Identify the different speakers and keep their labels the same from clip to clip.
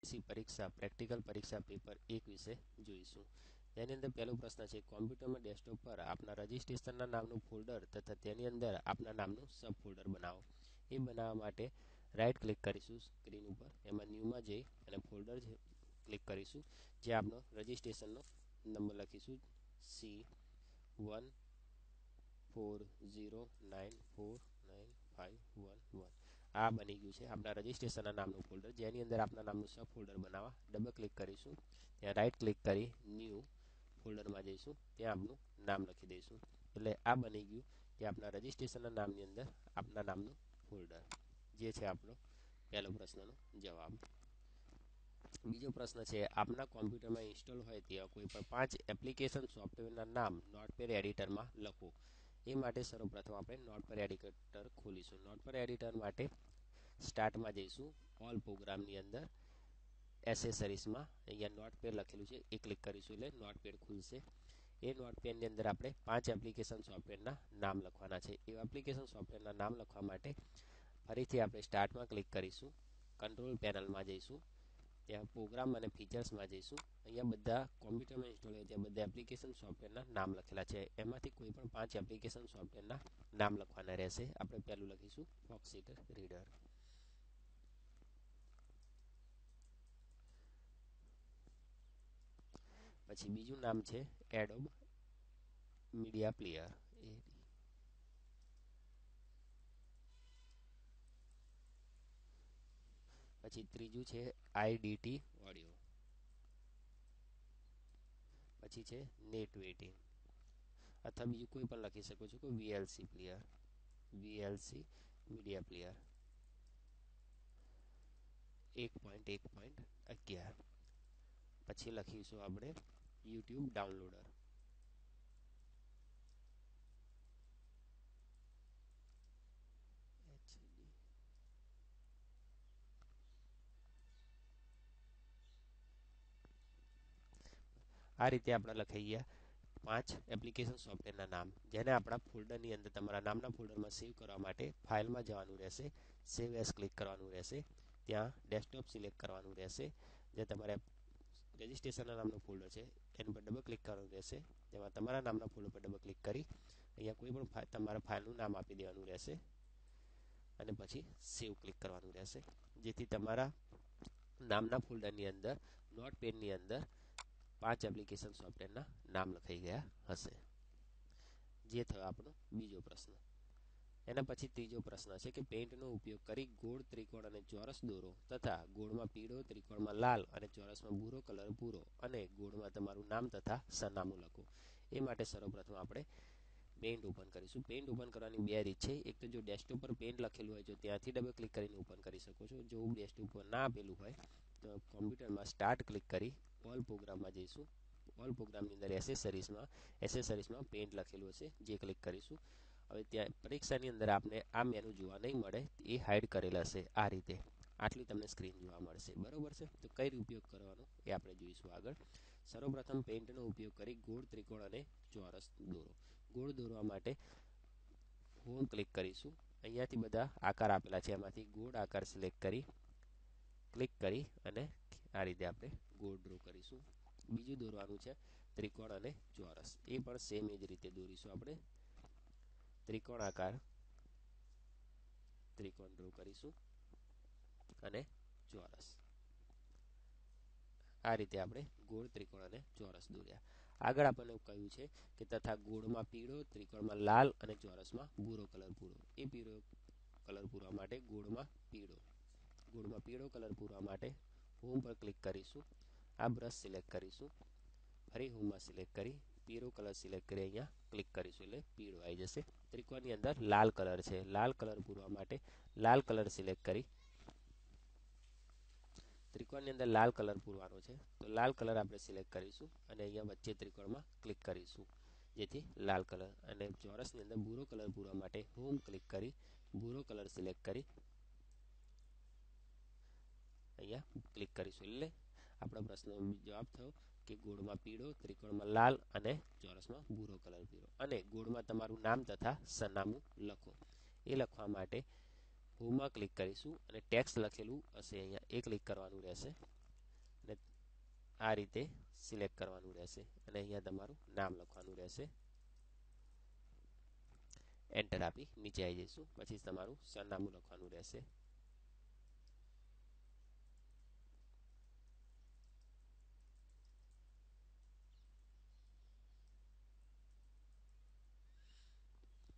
Speaker 1: પરીક્ષા પ્રેક્ટિકલ પરીક્ષા પેપર 1 વિશે જોઈશું. તેની અંદર પહેલો પ્રશ્ન છે, કોમ્પ્યુટરમાં ડેસ્કટોપ પર આપના રજિસ્ટ્રેશનના નામનું ફોલ્ડર તથા તેની અંદર આપના નામનું સબ ફોલ્ડર બનાવો. એ બનાવવા માટે રાઈટ ક્લિક કરીશું સ્ક્રીન ઉપર, એમાં ન્યૂમાં જઈ અને ફોલ્ડર ક્લિક કરીશું. જે આપનો રજિસ્ટ્રેશનનો નંબર લખીશું C14094951 આ બની ગયું છે આપણા રજિસ્ટ્રેશનના નામનું ફોલ્ડર, જેની અંદર આપણા નામનું સબ ફોલ્ડર બનાવવા ડબલ ક્લિક કરીશું. ત્યાં રાઈટ ક્લિક કરી ન્યૂ ફોલ્ડરમાં જઈશું, ત્યાં આપનું નામ લખી દઈશું. એટલે આ બની ગયું કે આપણા રજિસ્ટ્રેશનના નામની અંદર આપના નામનું ફોલ્ડર. જે છે આપણો પહેલો પ્રશ્નનો જવાબ. બીજો પ્રશ્ન છે, આપના કોમ્પ્યુટરમાં ઇન્સ્ટોલ હોય તેવા કોઈ પણ 5 એપ્લિકેશન સોફ્ટવેરના નામ નોટપેડ એડિટરમાં લખો. એ માટે સર્વપ્રથમ આપણે નોટપેડ એડિટર ખોલીશું. નોટપેડ એડિટર માટે સ્ટાર્ટમાં જઈશું, ઓલ પ્રોગ્રામની અંદર એસેસરીઝમાં અહીંયા નોટપેડ લખેલું છે એ ક્લિક કરીશું એટલે નોટપેડ ખુલશે. એ નોટપેડની અંદર આપણે 5 એપ્લિકેશન સોફ્ટવેરના નામ લખવાના છે. એ એપ્લિકેશન સોફ્ટવેરના નામ લખવા માટે ફરીથી આપણે સ્ટાર્ટમાં ક્લિક કરીશું, કંટ્રોલ પેનલમાં જઈશું, ત્યાં પ્રોગ્રામ અને ફીચર્સમાં જઈશું. અહીંયા બધા કોમ્પ્યુટરમાં ઇન્સ્ટોલ હોય ત્યાં બધા એપ્લિકેશન સોફ્ટવેરના નામ લખેલા છે. એમાંથી કોઈ પણ 5 એપ્લિકેશન સોફ્ટવેરના નામ લખવાના રહેશે. આપણે પહેલું લખીશું ફોક્સી રીડર. પછી બીજું નામ છે એડોબ મીડિયા પ્લેયર. પછી ત્રીજું છે આઈડીટી ઓડિયો. પછી છે નેટ વેટિંગ, અથવા બીજું કોઈ પણ લખી શકો છો કે VLC player, VLC media player 1.1.11. પછી લખીશું આપણે યુટ્યુબ ડાઉનલોડર. આ રીતે આપણે લખાઈ ગયા 5 એપ્લિકેશન સોફ્ટવેરના નામ, જેને આપણા ફોલ્ડરની અંદર તમારા નામના ફોલ્ડરમાં સેવ કરવા માટે ફાઇલમાં જવાનું રહેશે, સેવ એઝ ક્લિક કરવાનું રહેશે, ત્યાં ડેસ્કટોપ સિલેક્ટ કરવાનું રહેશે. જે તમારે રજિસ્ટ્રેશનના નામનું ફોલ્ડર છે એની પર ડબલ ક્લિક કરવાનું રહેશે. જેમાં તમારા નામના ફોલ્ડર પર ડબલ ક્લિક કરી અહીંયા કોઈ પણ તમારા ફાઇલનું નામ આપી દેવાનું રહેશે અને પછી સેવ ક્લિક કરવાનું રહેશે. જેથી તમારા નામના ફોલ્ડરની અંદર નોટપેડની અંદર 5 એપ્લિકેશન સોફ્ટવેરના નામ લખાઈ ગયા હશે. જે થયો આપણો બીજો પ્રશ્ન. એના પછી ત્રીજો પ્રશ્ન છે કે પેઇન્ટનો ઉપયોગ કરી ગોળ, ત્રિકોણ અને ચોરસ દોરો તથા ગોળમાં પીળો, ત્રિકોણમાં લાલ અને ચોરસમાં ભૂરો કલર પૂરો અને ગોળમાં તમારું નામ તથા સરનામું લખો. એ માટે સર્વપ્રથમ આપણે પેઇન્ટ ઓપન કરીશું. પેઇન્ટ ઓપન કરવાની બે રીત છે. એક તો જો ડેસ્કટોપ પર પેઇન્ટ લખેલું હોય તો ત્યાંથી ડબલ ક્લિક કરીને ઓપન કરી શકો છો. જો ડેસ્કટોપ પર ના આપેલું હોય તો કોમ્પ્યુટરમાં સ્ટાર્ટ ક્લિક કરી ઓલ પ્રોગ્રામમાં જઈશું. ઓલ પ્રોગ્રામની અંદર એસેસરીઝમાં પેઇન્ટ લખેલું હશે, જે ક્લિક કરીશું. હવે ત્યાં પરીક્ષાની અંદર આપને આ મેનુ જોવા નહીં મળે, એ હાઈડ કરેલા હશે. આ રીતે આટલી તમને સ્ક્રીન જોવા મળશે. બરોબર છે. તો કઈ રીતે ઉપયોગ કરવાનો એ આપણે જોઈશું આગળ. સર્વપ્રથમ પેઇન્ટનો ઉપયોગ કરી ગોળ, ત્રિકોણ અને ચોરસ દોરો. ગોળ દોરવા માટે હોમ ક્લિક કરીશું. અહીંયાથી બધા આકાર આપેલા છે, એમાંથી ગોળ આકાર સિલેક્ટ કરી ક્લિક કરી અને આ રીતે આપણે ગોળ ડ્રો કરીશું. બીજું દોરવાનું છે ત્રિકોણ અને ચોરસ. એ પણ સેમ એ જ રીતે દોરીશું. આપણે ત્રિકોણ આકાર ત્રિકોણ ડ્રો કરીશું અને ચોરસ. આ રીતે આપણે ગોળ, ત્રિકોણ અને ચોરસ દોર્યા. આગળ આપણને કહ્યું છે કે તથા ગોળમાં પીળો, ત્રિકોણમાં લાલ અને ચોરસમાં ભૂરો કલર પૂરો. એ પીળો કલર પૂરવા માટે ગોળમાં પીળો કલર પૂરવા માટે હોમ પર ક્લિક કરીશું. આ બ્રશ સિલેક્ટ કરીશું. ફરી હોમમાં સિલેક્ટ કરી પીળો કલર સિલેક્ટ કરી અહીંયા ક્લિક કરીશું એટલે પીળો આવી જશે. ત્રિકોણની અંદર લાલ કલર છે. લાલ કલર પૂરવા માટે લાલ કલર સિલેક્ટ કરી ત્રિકોણની અંદર લાલ કલર પૂરવાનો છે તો લાલ કલર આપણે સિલેક્ટ કરીશું અને અહીંયા વચ્ચે ત્રિકોણમાં ક્લિક કરીશું, જેથી લાલ કલર. અને ચોરસની અંદર ભૂરો કલર પૂરવા માટે હોમ ક્લિક કરી ભૂરો કલર સિલેક્ટ કરી અહીંયા ક્લિક કરીશું એટલે આપણા પ્રશ્નનો જવાબ થયો કે ગોળમાં પીળો, ત્રિકોણમાં લાલ અને ચોરસમાં ભૂરો કલર પીળો. અને ગોળમાં તમારું નામ તથા સરનામું લખો. એ લખવા માટે હોમમાં ક્લિક કરીશું અને ટેક્સ્ટ લખેલું હશે અહીંયા એ ક્લિક કરવાનું રહેશે. આ રીતે સિલેક્ટ કરવાનું રહેશે અને અહીંયા તમારું નામ લખવાનું રહેશે. એન્ટર આપી નીચે આવી જઈશું. પછી તમારું સરનામું લખવાનું રહેશે.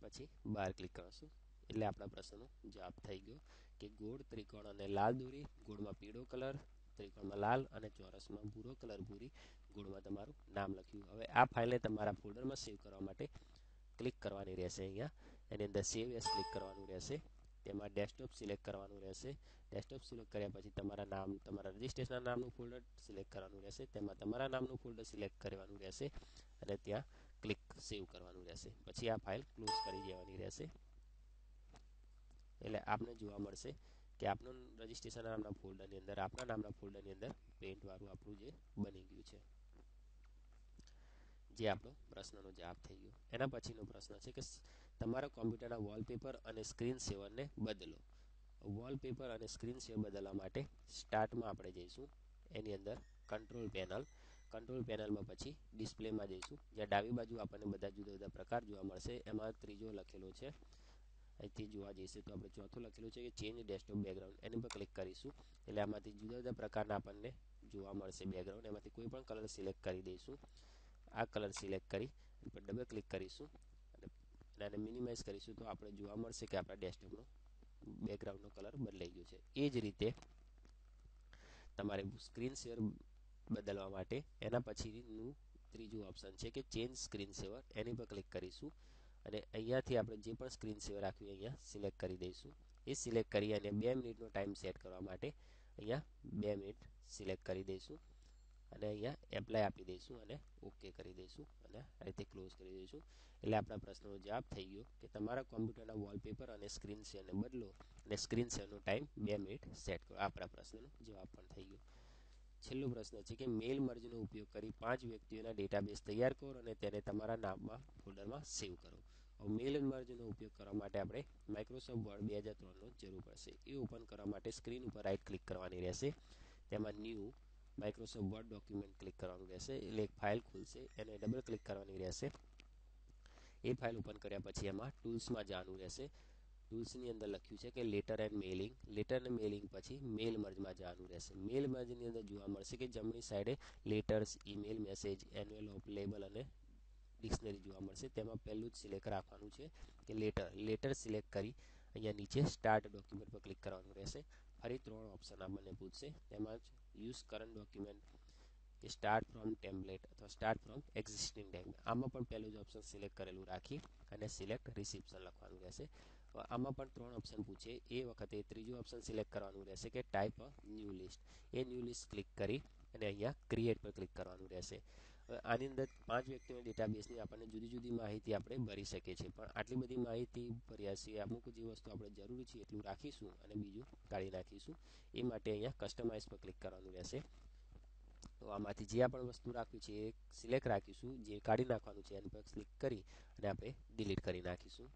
Speaker 1: પછી બાર ક્લિક કરશું એટલે આપણા પ્રશ્નનો જવાબ થઈ ગયો કે ગોળ, ત્રિકોણ અને લાલ દોરી. ગોળમાં પીળો કલર, ત્રિકોણમાં લાલ અને ચોરસમાં ભૂરો કલર પૂરી ગોળમાં તમારું નામ લખ્યું. હવે આ ફાઇલને તમારા ફોલ્ડરમાં સેવ કરવા માટે ક્લિક કરવાની રહેશે. અહીંયા એની અંદર સેવ એસ ક્લિક કરવાનું રહેશે. તેમાં ડેસ્કટોપ સિલેક્ટ કરવાનું રહેશે. ડેસ્કટોપ સિલેક્ટ કર્યા પછી તમારા રજિસ્ટ્રેશન નામનું ફોલ્ડર સિલેક્ટ કરવાનું રહેશે. તેમાં તમારા નામનું ફોલ્ડર સિલેક્ટ કરવાનું રહેશે અને ત્યાં ક્લિક સેવ કરવાનું રહેશે. પછી આ ફાઇલ ક્લોઝ કરી દેવાની રહેશે. એટલે આપને જોવા મળશે કે આપણું રજિસ્ટ્રેશન નામના ફોલ્ડરની અંદર આપણા નામના ફોલ્ડરની અંદર પેઇન્ટ વાળું આપણું જે બની ગયું છે. જે આપણો પ્રશ્નનો જવાબ થઈ ગયો. એના પછીનો પ્રશ્ન છે કે તમારા કોમ્પ્યુટરના વોલપેપર અને સ્ક્રીન સેવરને બદલો. વોલપેપર અને સ્ક્રીન સેવર બદલવા માટે સ્ટાર્ટમાં આપણે જઈશું. એની અંદર કંટ્રોલ પેનલમાં પછી ડિસ્પ્લેમાં જઈશું. જ્યાં ડાબી બાજુ આપણને બધા જુદા જુદા પ્રકાર જોવા મળશે. એમાં ત્રીજો લખેલો છે. અહીંથી જોવા જઈશું તો આપણે ચોથું લખેલું છે કે ચેન્જ ડેસ્કટોપ બેકગ્રાઉન્ડ. એની પર ક્લિક કરીશું એટલે આમાંથી જુદા જુદા પ્રકારના આપણને જોવા મળશે બેકગ્રાઉન્ડ. એમાંથી કોઈ પણ કલર સિલેક્ટ કરી દઈશું. આ કલર સિલેક્ટ કરી પર ડબલ ક્લિક કરીશું અને આને મિનિમાઇઝ કરીશું તો આપણે જોવા મળશે કે આપણા ડેસ્કટોપનો બેકગ્રાઉન્ડનો કલર બદલાઈ ગયો છે. એ જ રીતે તમારે સ્ક્રીન શેર બદલવા માટે એના પછીનું ત્રીજું ઓપ્શન છે કે ચેન્જ સ્ક્રીન સેવર. એની પર ક્લિક કરીશું અને અહીંયાથી આપણે જે પણ સ્ક્રીન સેવર રાખ્યું અહીંયા સિલેક્ટ કરી દઈશું. એ સિલેક્ટ કરી અને 2 મિનિટનો ટાઈમ સેટ કરવા માટે અહીંયા 2 મિનિટ સિલેક્ટ કરી દઈશું અને અહીંયા એપ્લાય આપી દઈશું અને ઓકે કરી દઈશું અને આ રીતે ક્લોઝ કરી દઈશું. એટલે આપણા પ્રશ્નનો જવાબ થઈ ગયો કે તમારા કોમ્પ્યુટરના વોલપેપર અને સ્ક્રીન શેરને બદલો અને સ્ક્રીન શેરનો ટાઈમ 2 મિનિટ સેટ કરો. આપણા પ્રશ્નનો જવાબ પણ થઈ ગયો. છેલ્લો પ્રશ્ન છે કે મેલ મર્જનો ઉપયોગ કરી 5 વ્યક્તિઓના ડેટાબેઝ તૈયાર કરો અને તેને તમારા નામમાં ફોલ્ડરમાં સેવ કરો. મેલ મર્જનો ઉપયોગ કરવા માટે આપણે માઇક્રોસોફ્ટ વર્ડ 2003નો જરૂર પડશે. એ ઓપન કરવા માટે સ્ક્રીન ઉપર રાઈટ ક્લિક કરવાની રહેશે. તેમાં new Microsoft word document click કરવાનું રહેશે. એટલે એક ફાઇલ ખુલશે. એને ડબલ ક્લિક કરવાની રહેશે. એ ફાઇલ ઓપન કર્યા પછી એમાં ટૂલ્સમાં જવાનું રહેશે. ટૂલ્સની અંદર લખ્યું છે કે લેટર એન્ડ મેલિંગ. લેટર અને મેલિંગ પછી મેલ મર્જમાં જવાનું રહેશે. મેલ મર્જની અંદર જોવા મળશે કે જમણી સાઈડે letters, email, message, envelope, label અને ડિક્શનરી જોવા મળશે. તેમાં પહેલું જ સિલેક્ટ રાખવાનું છે કે લેટર સિલેક્ટ કરી અહીંયા નીચે સ્ટાર્ટ ડોક્યુમેન્ટ પર ક્લિક કરવાનું રહેશે. ફરી 3 ઓપ્શન આપણને પૂછશે. તેમાં યુઝ કરંટ ડોક્યુમેન્ટ કે સ્ટાર્ટ ફ્રોમ ટેમ્પલેટ અથવા સ્ટાર્ટ ફ્રોમ એક્ઝિસ્ટિંગ ટેમ્પલેટ. આમાં પણ પહેલું જ ઓપ્શન સિલેક્ટ કરેલું રાખી અને સિલેક્ટ રિસિપ્શન લખવાનું રહેશે. આમાં પણ 3 ઓપ્શન પૂછે. એ વખતે ત્રીજું ઓપ્શન સિલેક્ટ કરવાનું રહેશે કે type a new list. A new list click કરી અને અહીંયા ક્રિએટ પર ક્લિક કરવાનું રહેશે. આની અંદર 5 વ્યક્તિઓના ડેટાબેઝની આપણને જુદી જુદી માહિતી આપણે ભરી શકીએ છીએ. પણ આટલી બધી માહિતી ભર્યા છે અમુક જે વસ્તુ આપણે જરૂરી છે એટલું રાખીશું અને બીજું કાઢી નાખીશું. એ માટે અહીંયા કસ્ટમાઇઝ પર ક્લિક કરવાનું રહેશે. તો આમાંથી જે આપણે વસ્તુ રાખવી છે એ સિલેક્ટ રાખીશું. જે કાઢી નાખવાનું છે એની પર ક્લિક કરી અને આપણે ડિલીટ કરી નાખીશું.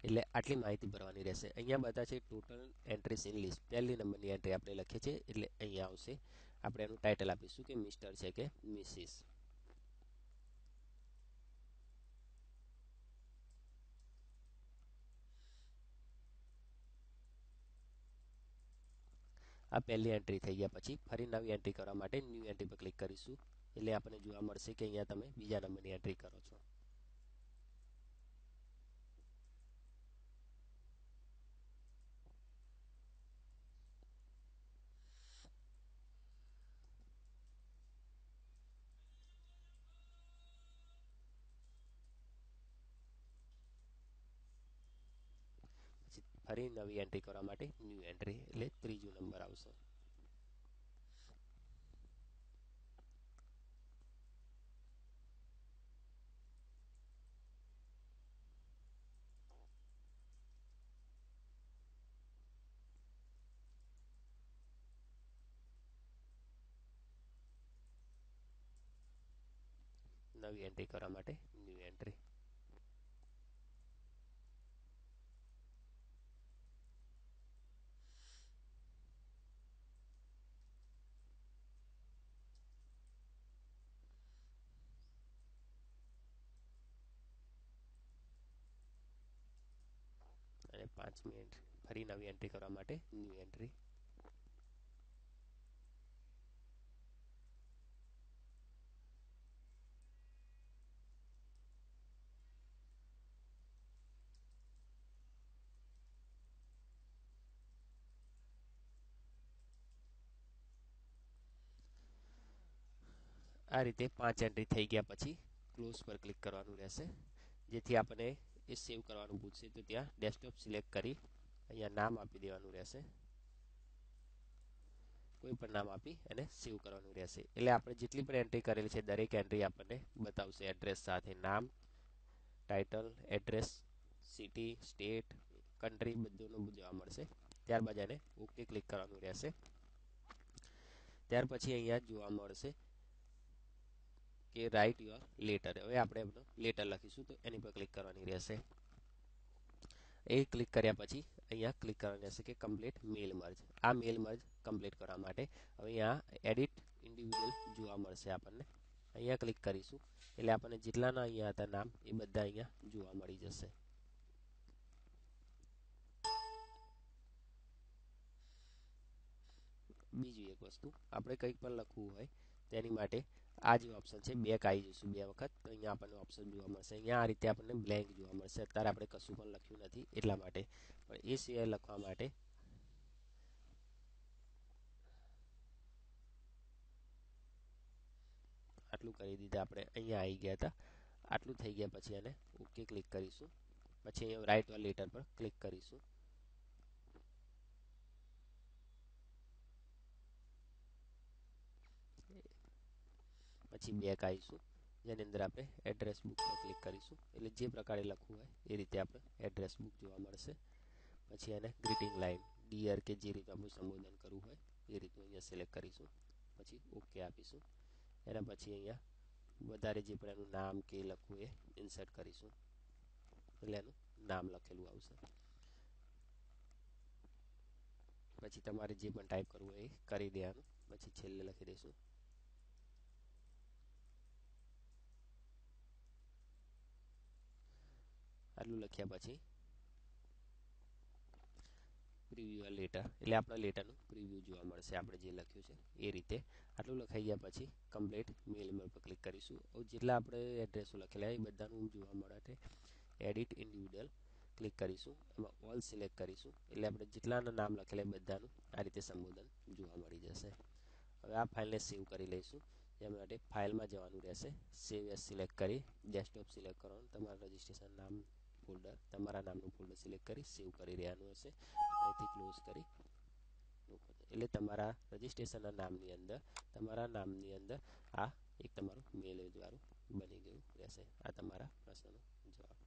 Speaker 1: એટલે આટલી માહિતી ભરવાની રહેશે. અહીંયા બધા છે ટોટલ એન્ટ્રીઝ ઇન લિસ્ટ. પહેલી નંબરની એન્ટ્રી આપણે લખીએ છીએ એટલે અહીંયા આવશે. આપણે એનું ટાઇટલ આપીશું કે મિસ્ટર છે કે મિસિસ. આ પહેલી એન્ટ્રી થઈ ગયા પછી ફરી નવી એન્ટ્રી કરવા માટે ન્યૂ એન્ટ્રી પર ક્લિક કરીશું. એટલે આપણને જોવા મળશે કે અહીંયા તમે બીજા નંબરની એન્ટ્રી કરો છો. ફરી નવી એન્ટ્રી કરવા માટે ન્યૂ એન્ટ્રી એટલે ત્રીજો નંબર આવશે. નવી એન્ટ્રી કરવા માટે ન્યૂ એન્ટ્રી. અને 5મી એન્ટ્રી ફરી નવી એન્ટ્રી કરવા માટે ન્યૂ એન્ટ્રી. આ રીતે 5 એન્ટ્રી થઈ ગયા પછી ક્લોઝ પર ક્લિક કરવાનું રહેશે, જેથી આપણે એ સેવ કરવાનું પૂછશે તો ત્યાં ડેસ્કટોપ સિલેક્ટ કરી અહીંયા નામ આપી દેવાનું રહેશે. કોઈ પણ નામ આપી અને સેવ કરવાનું રહેશે. એટલે આપણે જેટલી પણ એન્ટ્રી કરેલી છે દરેક એન્ટ્રી આપણને બતાવશે એડ્રેસ સાથે. નામ, title, address, city, state, country બધુંનું જોવા મળશે. ત્યારબાદ એને ઓકે ક્લિક કરવાનું રહેશે. ત્યાર પછી અહીંયા જોવા મળશે કે રાઇટ યોર લેટર. હવે આપણે એમનો લેટર લખીશું તો એની પર ક્લિક કરવાની રહેશે. એ ક્લિક કર્યા પછી અહીંયા ક્લિક કરવાનું રહેશે કે કમ્પ્લીટ મેલ મર્જ. આ મેલ મર્જ કમ્પ્લીટ કરવા માટે હવે અહીંયા એડિટ ઇન્ડિવિજ્યુઅલ જોવા મળશે આપણને. અહીંયા ક્લિક કરીશું એટલે આપણને જેટલાના અહીંયા હતા નામ એ બધા અહીંયા જોવા મળી જશે. બીજી એક વસ્તુ, આપણે કંઈક પણ લખવું હોય તેની માટે આ જે ઓપ્શન છે બેક આવી જઈશું 2 વખત તો અહીંયા આપણને ઓપ્શન જોવા મળશે. અહીંયા આ રીતે આપણને બ્લેન્ક જોવા મળશે. અત્યારે આપણે કશું પણ લખ્યું નથી એટલા માટે, પણ એ સિવાય લખવા માટે આટલું કરી દીધા. આપણે અહીંયા આવી ગયા હતા. આટલું થઈ ગયા પછી એને ઓકે ક્લિક કરીશું. પછી અહીંયા રાઇટ ઓર લેટર પર ક્લિક કરીશું. પછી બેક આવીશું, જેની અંદર આપણે એડ્રેસ બુક પર ક્લિક કરીશું. એટલે જે પ્રકારે લખવું હોય એ રીતે આપણે એડ્રેસ બુક જોવા મળશે. પછી એને ગ્રીટિંગ લાઇન, ડિયર કે જે રીતે આપણું સંબોધન કરવું હોય એ રીતનું અહીંયા સિલેક્ટ કરીશું. પછી ઓકે આપીશું. એના પછી અહીંયા વધારે જે પણ એનું નામ કે લખવું એ ઇન્સર્ટ કરીશું એટલે એનું નામ લખેલું આવશે. પછી તમારે જે પણ ટાઈપ કરવું હોય એ કરી દેવાનું. પછી છેલ્લે લખી દઈશું આટલું. લખ્યા પછી પ્રિવ્યુ લેટર એટલે આપણા લેટરનું પ્રિવ્યુ જોવા મળશે આપણે જે લખ્યું છે એ રીતે. આટલું લખાઈ ગયા પછી કમ્પ્લીટ મેલ મેલ પર ક્લિક કરીશું. જેટલા આપણે એડ્રેસો લખેલા એ બધાનું જોવા મળે એડિટ ઇન્ડિવિડ્યુઅલ ક્લિક કરીશું. એમાં ઓલ સિલેક્ટ કરીશું એટલે આપણે જેટલાના નામ લખેલા એ બધાનું આ રીતે સંબોધન જોવા મળી જશે. હવે આ ફાઇલને સેવ કરી લઈશું. એના માટે ફાઇલમાં જવાનું રહેશે. સેવ એઝ સિલેક્ટ કરી ડેસ્કટોપ સિલેક્ટ કરવાનું. તમારું રજિસ્ટ્રેશન નામ ફોલ્ડર, તમારા નામનું ફોલ્ડર સિલેક્ટ કરી સેવ કરી રહેવાનું હશે. અહીંથી ક્લોઝ કરી એટલે તમારા રજિસ્ટ્રેશનના નામની અંદર આ એક તમારું મેલ વાળું બની ગયું રહેશે. આ તમારા પ્રશ્નનો જવાબ.